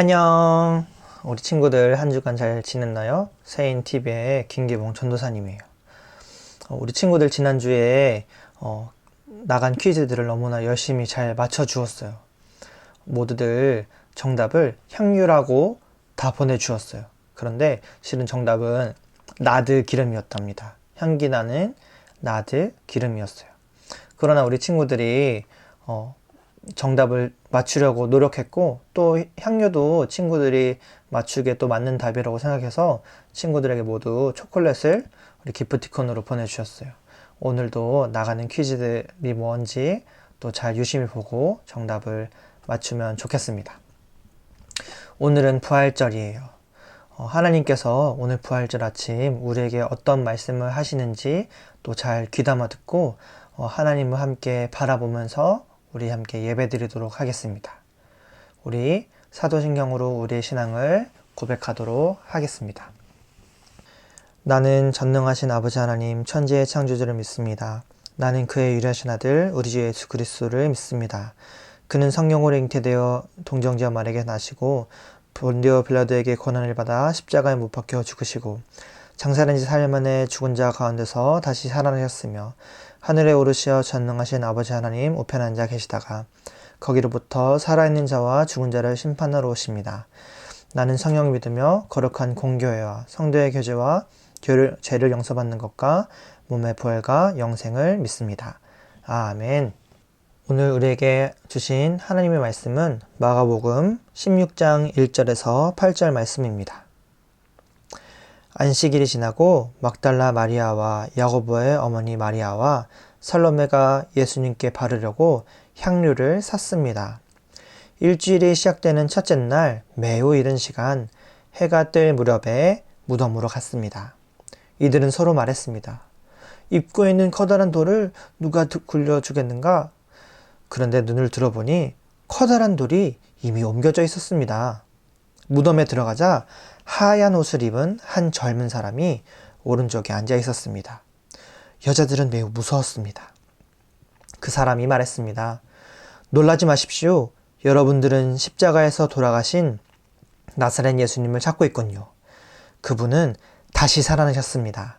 안녕. 우리 친구들 한 주간 잘 지냈나요? 세인TV의 김기봉 전도사님이에요. 우리 친구들 지난주에 나간 퀴즈들을 너무나 열심히 잘 맞춰주었어요. 모두들 정답을 향유라고 다 보내주었어요. 그런데 실은 정답은 나드 기름이었답니다. 향기 나는 나드 기름이었어요. 그러나 우리 친구들이 정답을 맞추려고 노력했고, 또 향료도 친구들이 맞추기에 또 맞는 답이라고 생각해서 친구들에게 모두 초콜릿을 우리 기프티콘으로 보내주셨어요. 오늘도 나가는 퀴즈들이 뭔지 또 잘 유심히 보고 정답을 맞추면 좋겠습니다. 오늘은 부활절이에요. 하나님께서 오늘 부활절 아침 우리에게 어떤 말씀을 하시는지 또 잘 귀담아 듣고 하나님을 함께 바라보면서 우리 함께 예배드리도록 하겠습니다. 우리 사도신경으로 우리의 신앙을 고백하도록 하겠습니다. 나는 전능하신 아버지 하나님 천지의 창조주를 믿습니다. 나는 그의 유일하신 아들 우리 주 예수 그리스도를 믿습니다. 그는 성령으로 잉태되어 동정자 마리아에게 나시고 본디오 빌라도에게 고난을 받아 십자가에 못 박혀 죽으시고 장사된 지 4일 만에 죽은 자 가운데서 다시 살아나셨으며 하늘에 오르시어 전능하신 아버지 하나님 우편에 앉아 계시다가 거기로부터 살아있는 자와 죽은 자를 심판하러 오십니다. 나는 성령을 믿으며 거룩한 공교회와 성도의 교제와 죄를 용서받는 것과 몸의 부활과 영생을 믿습니다. 아멘. 오늘 우리에게 주신 하나님의 말씀은 마가복음 16장 1절에서 8절 말씀입니다. 안식일이 지나고 막달라 마리아와 야고보의 어머니 마리아와 살로메가 예수님께 바르려고 향료를 샀습니다. 일주일이 시작되는 첫째 날 매우 이른 시간 해가 뜰 무렵에 무덤으로 갔습니다. 이들은 서로 말했습니다. 입구에 있는 커다란 돌을 누가 굴려주겠는가? 그런데 눈을 들어보니 커다란 돌이 이미 옮겨져 있었습니다. 무덤에 들어가자 하얀 옷을 입은 한 젊은 사람이 오른쪽에 앉아 있었습니다. 여자들은 매우 무서웠습니다. 그 사람이 말했습니다. 놀라지 마십시오. 여러분들은 십자가에서 돌아가신 나사렛 예수님을 찾고 있군요. 그분은 다시 살아나셨습니다.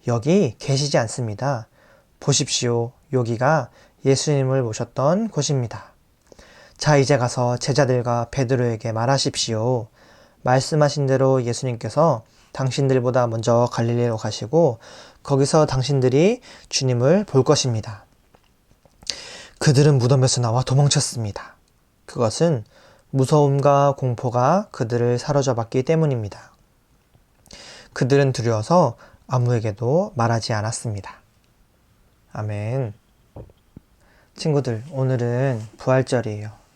여기 계시지 않습니다. 보십시오. 여기가 예수님을 모셨던 곳입니다. 자, 이제 가서 제자들과 베드로에게 말하십시오. 말씀하신 대로 예수님께서 당신들보다 먼저 갈릴리로 가시고 거기서 당신들이 주님을 볼 것입니다. 그들은 무덤에서 나와 도망쳤습니다. 그것은 무서움과 공포가 그들을 사로잡았기 때문입니다. 그들은 두려워서 아무에게도 말하지 않았습니다. 아멘. 친구들, 오늘은 부활절이에요.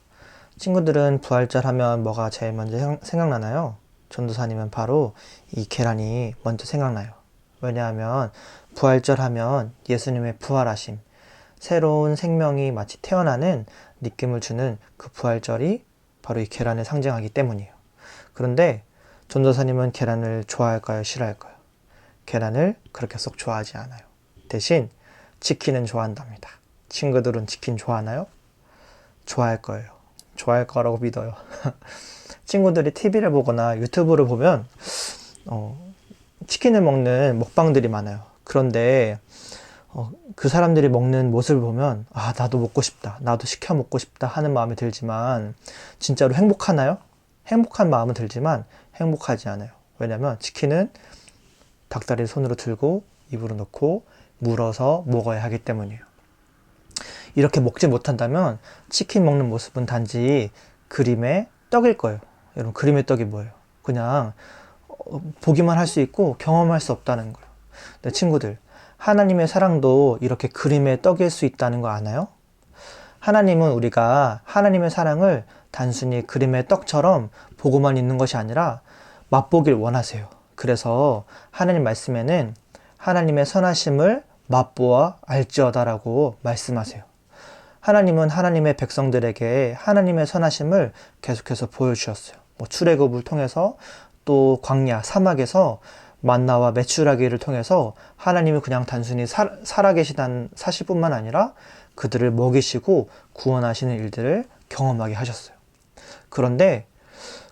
친구들은 부활절 하면 뭐가 제일 먼저 생각나나요? 전도사님은 바로 이 계란이 먼저 생각나요. 왜냐하면 부활절 하면 예수님의 부활하심, 새로운 생명이 마치 태어나는 느낌을 주는 그 부활절이 바로 이 계란을 상징하기 때문이에요. 그런데 전도사님은 계란을 좋아할까요? 싫어할까요? 계란을 그렇게 썩 좋아하지 않아요. 대신 치킨은 좋아한답니다. 친구들은 치킨 좋아하나요? 좋아할 거예요. 좋아할 거라고 믿어요. 친구들이 TV를 보거나 유튜브를 보면 치킨을 먹는 먹방들이 많아요. 그런데 그 사람들이 먹는 모습을 보면 나도 먹고 싶다. 나도 시켜 먹고 싶다 하는 마음이 들지만 진짜로 행복하나요? 행복한 마음은 들지만 행복하지 않아요. 왜냐면 치킨은 닭다리를 손으로 들고 입으로 넣고 물어서 먹어야 하기 때문이에요. 이렇게 먹지 못한다면 치킨 먹는 모습은 단지 그림의 떡일 거예요. 여러분, 그림의 떡이 뭐예요? 그냥 보기만 할 수 있고 경험할 수 없다는 거예요. 근데 친구들, 하나님의 사랑도 이렇게 그림의 떡일 수 있다는 거 아나요? 하나님은 우리가 하나님의 사랑을 단순히 그림의 떡처럼 보고만 있는 것이 아니라 맛보길 원하세요. 그래서 하나님 말씀에는 하나님의 선하심을 맛보아 알지어다라고 말씀하세요. 하나님은 하나님의 백성들에게 하나님의 선하심을 계속해서 보여주셨어요. 출애굽을 통해서 또 광야, 사막에서 만나와 메추라기를 통해서 하나님이 그냥 단순히 살아계시다는 사실뿐만 아니라 그들을 먹이시고 구원하시는 일들을 경험하게 하셨어요. 그런데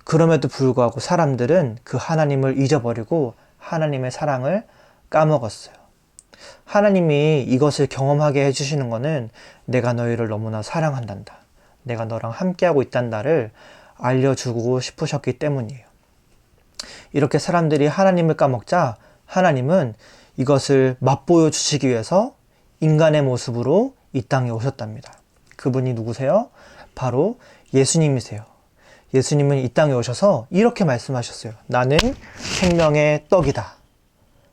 그럼에도 불구하고 사람들은 그 하나님을 잊어버리고 하나님의 사랑을 까먹었어요. 하나님이 이것을 경험하게 해주시는 것은 내가 너희를 너무나 사랑한단다. 내가 너랑 함께하고 있단다를 알려주고 싶으셨기 때문이에요. 이렇게 사람들이 하나님을 까먹자 하나님은 이것을 맛보여 주시기 위해서 인간의 모습으로 이 땅에 오셨답니다. 그분이 누구세요? 바로 예수님이세요. 예수님은 이 땅에 오셔서 이렇게 말씀하셨어요. 나는 생명의 떡이다.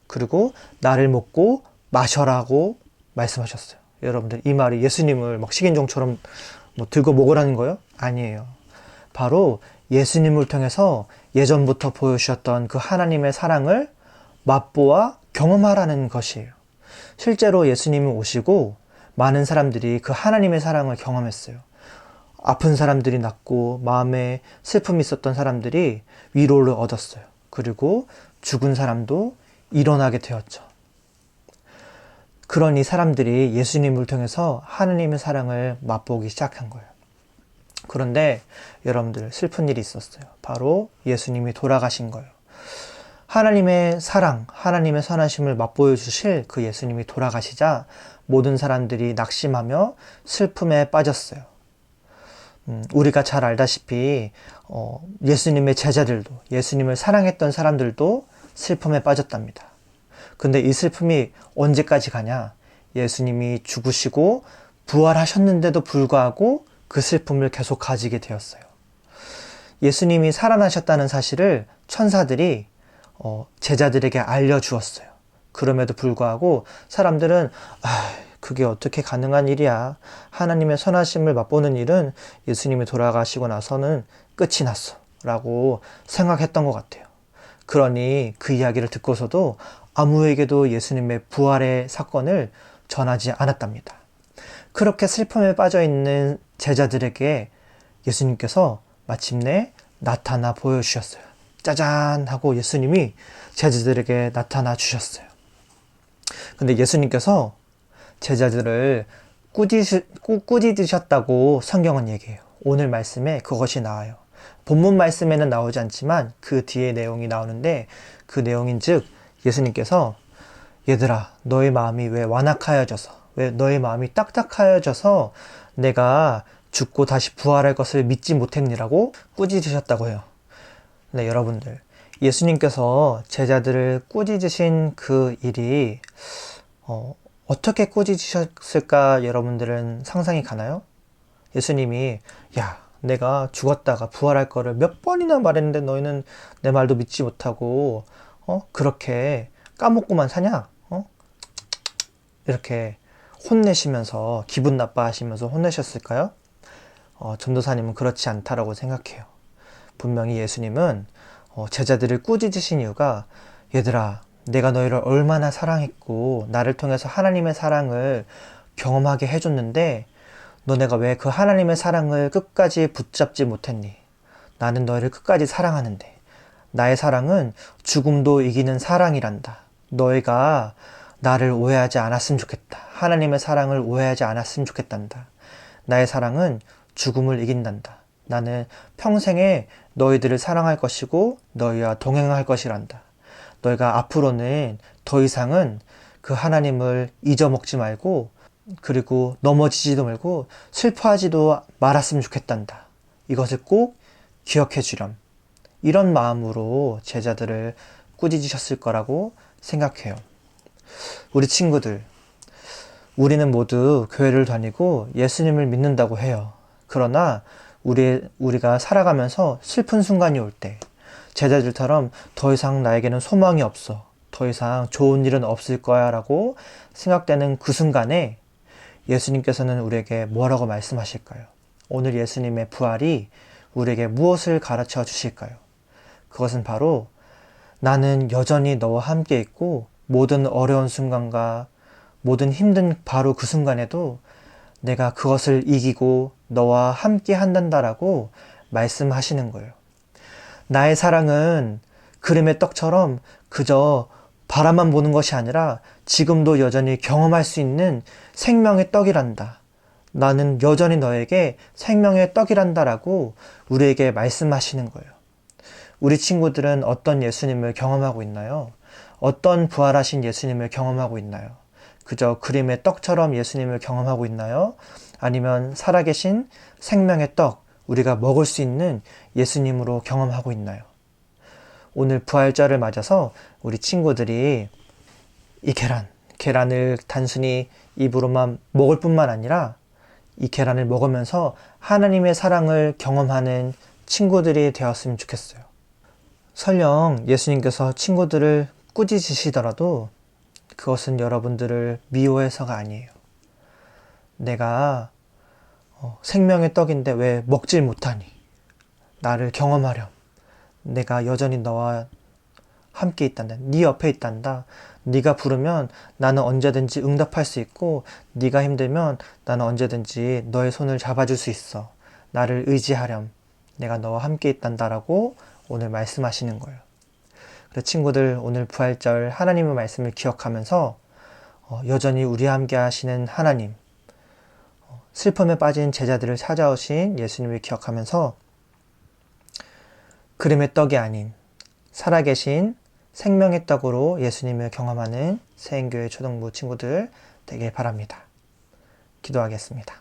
그리고 나를 먹고 마셔라고 말씀하셨어요. 여러분들 이 말이 예수님을 막 식인종처럼 들고 먹으라는 거예요? 아니에요. 바로 예수님을 통해서 예전부터 보여주셨던 그 하나님의 사랑을 맛보아 경험하라는 것이에요. 실제로 예수님이 오시고 많은 사람들이 그 하나님의 사랑을 경험했어요. 아픈 사람들이 낫고 마음에 슬픔이 있었던 사람들이 위로를 얻었어요. 그리고 죽은 사람도 일어나게 되었죠. 그러니 사람들이 예수님을 통해서 하나님의 사랑을 맛보기 시작한 거예요. 그런데 여러분들 슬픈 일이 있었어요. 바로 예수님이 돌아가신 거예요. 하나님의 사랑, 하나님의 선하심을 맛보여 주실 그 예수님이 돌아가시자 모든 사람들이 낙심하며 슬픔에 빠졌어요. 우리가 잘 알다시피 예수님의 제자들도, 예수님을 사랑했던 사람들도 슬픔에 빠졌답니다. 근데 이 슬픔이 언제까지 가냐? 예수님이 죽으시고 부활하셨는데도 불구하고 그 슬픔을 계속 가지게 되었어요. 예수님이 살아나셨다는 사실을 천사들이 제자들에게 알려주었어요. 그럼에도 불구하고 사람들은 그게 어떻게 가능한 일이야. 하나님의 선하심을 맛보는 일은 예수님이 돌아가시고 나서는 끝이 났어 라고 생각했던 것 같아요. 그러니 그 이야기를 듣고서도 아무에게도 예수님의 부활의 사건을 전하지 않았답니다. 그렇게 슬픔에 빠져있는 제자들에게 예수님께서 마침내 나타나 보여주셨어요. 짜잔 하고 예수님이 제자들에게 나타나 주셨어요. 근데 예수님께서 제자들을 꾸짖으셨다고 성경은 얘기해요. 오늘 말씀에 그것이 나와요. 본문 말씀에는 나오지 않지만 그 뒤에 내용이 나오는데 그 내용인즉 예수님께서 얘들아 너의 마음이 왜 완악하여져서 왜 너의 마음이 딱딱하여져서 내가 죽고 다시 부활할 것을 믿지 못했니라고 꾸짖으셨다고 해요. 네, 여러분들 예수님께서 제자들을 꾸짖으신 그 일이 어떻게 꾸짖으셨을까 여러분들은 상상이 가나요? 예수님이 야 내가 죽었다가 부활할 거를 몇 번이나 말했는데 너희는 내 말도 믿지 못하고 그렇게 까먹고만 사냐? 이렇게 혼내시면서 기분 나빠하시면서 혼내셨을까요? 전도사님은 그렇지 않다라고 생각해요. 분명히 예수님은 제자들을 꾸짖으신 이유가 얘들아 내가 너희를 얼마나 사랑했고 나를 통해서 하나님의 사랑을 경험하게 해줬는데 너네가 왜 그 하나님의 사랑을 끝까지 붙잡지 못했니? 나는 너희를 끝까지 사랑하는데 나의 사랑은 죽음도 이기는 사랑이란다. 너희가 나를 오해하지 않았으면 좋겠다. 하나님의 사랑을 오해하지 않았으면 좋겠단다. 나의 사랑은 죽음을 이긴단다. 나는 평생에 너희들을 사랑할 것이고 너희와 동행할 것이란다. 너희가 앞으로는 더 이상은 그 하나님을 잊어먹지 말고 그리고 넘어지지도 말고 슬퍼하지도 말았으면 좋겠단다. 이것을 꼭 기억해 주렴. 이런 마음으로 제자들을 꾸짖으셨을 거라고 생각해요. 우리 친구들, 우리는 모두 교회를 다니고 예수님을 믿는다고 해요. 그러나 우리가 살아가면서 슬픈 순간이 올 때 제자들처럼 더 이상 나에게는 소망이 없어. 더 이상 좋은 일은 없을 거야 라고 생각되는 그 순간에 예수님께서는 우리에게 뭐라고 말씀하실까요? 오늘 예수님의 부활이 우리에게 무엇을 가르쳐 주실까요? 그것은 바로 나는 여전히 너와 함께 있고 모든 어려운 순간과 모든 힘든 바로 그 순간에도 내가 그것을 이기고 너와 함께 한단다라고 말씀하시는 거예요. 나의 사랑은 그림의 떡처럼 그저 바라만 보는 것이 아니라 지금도 여전히 경험할 수 있는 생명의 떡이란다. 나는 여전히 너에게 생명의 떡이란다라고 우리에게 말씀하시는 거예요. 우리 친구들은 어떤 예수님을 경험하고 있나요? 어떤 부활하신 예수님을 경험하고 있나요? 그저 그림의 떡처럼 예수님을 경험하고 있나요? 아니면 살아계신 생명의 떡, 우리가 먹을 수 있는 예수님으로 경험하고 있나요? 오늘 부활절을 맞아서 우리 친구들이 이 계란을 단순히 입으로만 먹을 뿐만 아니라 이 계란을 먹으면서 하나님의 사랑을 경험하는 친구들이 되었으면 좋겠어요. 설령 예수님께서 친구들을 꾸짖으시더라도 그것은 여러분들을 미워해서가 아니에요. 내가 생명의 떡인데 왜 먹질 못하니? 나를 경험하렴. 내가 여전히 너와 함께 있단다. 네 옆에 있단다. 네가 부르면 나는 언제든지 응답할 수 있고 네가 힘들면 나는 언제든지 너의 손을 잡아줄 수 있어. 나를 의지하렴. 내가 너와 함께 있단다라고 오늘 말씀하시는 거예요. 그래서 친구들 오늘 부활절 하나님의 말씀을 기억하면서 여전히 우리와 함께 하시는 하나님, 슬픔에 빠진 제자들을 찾아오신 예수님을 기억하면서 그림의 떡이 아닌 살아계신 생명의 떡으로 예수님을 경험하는 세인교회 초등부 친구들 되길 바랍니다. 기도하겠습니다.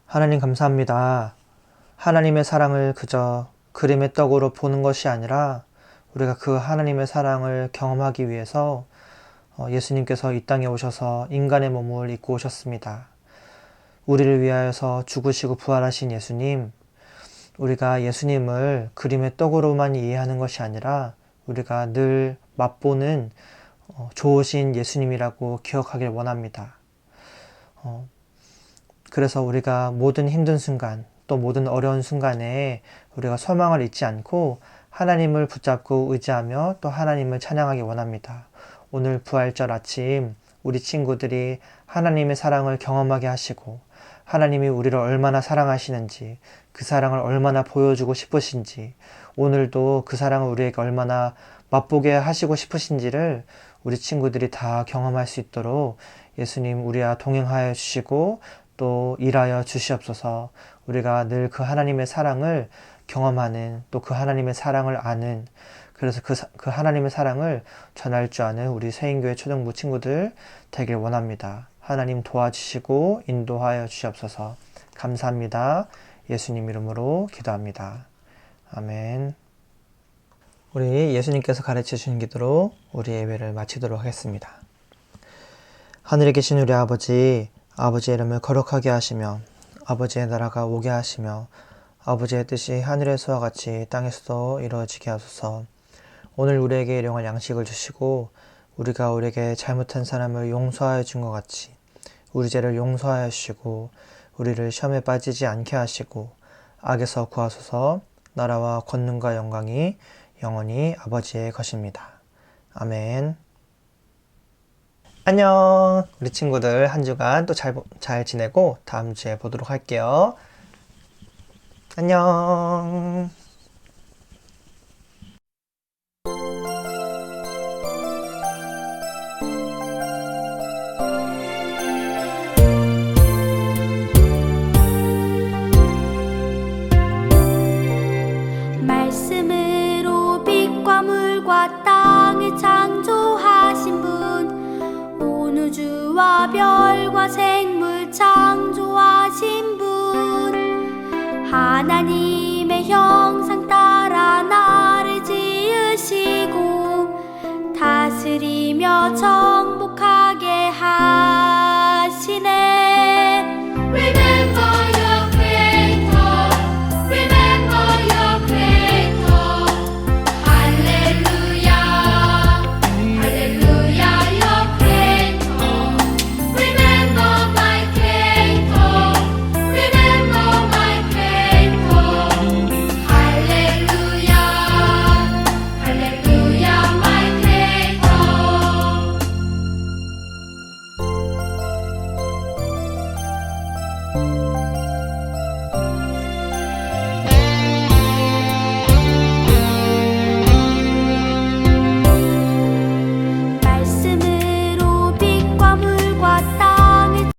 하나님 감사합니다. 하나님의 사랑을 그저 그림의 떡으로 보는 것이 아니라 우리가 그 하나님의 사랑을 경험하기 위해서 예수님께서 이 땅에 오셔서 인간의 몸을 입고 오셨습니다. 우리를 위하여서 죽으시고 부활하신 예수님, 우리가 예수님을 그림의 떡으로만 이해하는 것이 아니라 우리가 늘 맛보는 좋으신 예수님이라고 기억하길 원합니다. 그래서 우리가 모든 힘든 순간, 또 모든 어려운 순간에 우리가 소망을 잊지 않고 하나님을 붙잡고 의지하며 또 하나님을 찬양하기 원합니다. 오늘 부활절 아침 우리 친구들이 하나님의 사랑을 경험하게 하시고 하나님이 우리를 얼마나 사랑하시는지, 그 사랑을 얼마나 보여주고 싶으신지, 오늘도 그 사랑을 우리에게 얼마나 맛보게 하시고 싶으신지를 우리 친구들이 다 경험할 수 있도록 예수님 우리와 동행하여 주시고 또 일하여 주시옵소서. 우리가 늘 그 하나님의 사랑을 경험하는, 또 그 하나님의 사랑을 아는, 그래서 그 하나님의 사랑을 전할 줄 아는 우리 세인교회 초등부 친구들 되길 원합니다. 하나님 도와주시고 인도하여 주시옵소서. 감사합니다. 예수님 이름으로 기도합니다. 아멘. 우리 예수님께서 가르쳐 주신 기도로 우리 예배를 마치도록 하겠습니다. 하늘에 계신 우리 아버지, 아버지의 이름을 거룩하게 하시며 아버지의 나라가 오게 하시며 아버지의 뜻이 하늘에서와 같이 땅에서도 이루어지게 하소서. 오늘 우리에게 일용할 양식을 주시고 우리가 우리에게 잘못한 사람을 용서하여 준 것 같이 우리 죄를 용서하여 주시고 우리를 시험에 빠지지 않게 하시고 악에서 구하소서. 나라와 권능과 영광이 영원히 아버지의 것입니다. 아멘. 안녕. 우리 친구들 한 주간 또 잘 지내고 다음 주에 보도록 할게요. 안녕. 말씀으로 빛과 물과 땅을 창조하신 분, 온 우주와 별과 생물 창조하신 분, 하나님의 형상 따라 나를 지으시고 다스리며